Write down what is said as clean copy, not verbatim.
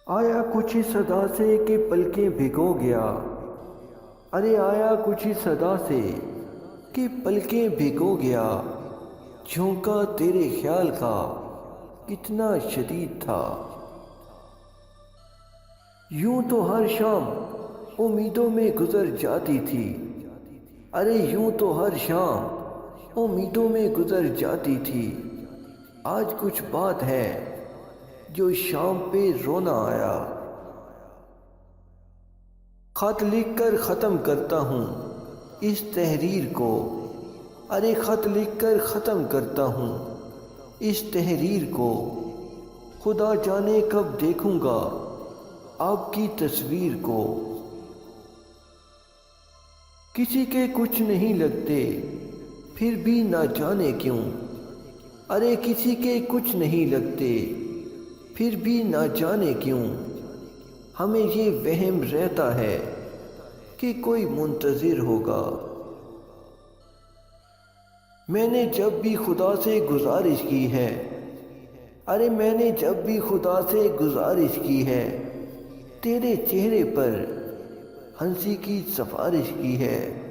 آیا کچھ اس صدا سے کہ پلکیں بھگو گیا، ارے آیا کچھ اس صدا سے کہ پلکیں بھگو گیا، جھونکا تیرے خیال کا کتنا شدید تھا۔ یوں تو ہر شام امیدوں میں گزر جاتی تھی، ارے یوں تو ہر شام امیدوں میں گزر جاتی تھی، آج کچھ بات ہے جو شام پہ رونا آیا۔ خط لکھ کر ختم کرتا ہوں اس تحریر کو، ارے خط لکھ کر ختم کرتا ہوں اس تحریر کو، خدا جانے کب دیکھوں گا آپ کی تصویر کو۔ کسی کے کچھ نہیں لگتے پھر بھی نہ جانے کیوں، ارے کسی کے کچھ نہیں لگتے پھر بھی نہ جانے کیوں، ہمیں یہ وہم رہتا ہے کہ کوئی منتظر ہوگا۔ میں نے جب بھی خدا سے گزارش کی ہے، ارے میں نے جب بھی خدا سے گزارش کی ہے، تیرے چہرے پر ہنسی کی سفارش کی ہے۔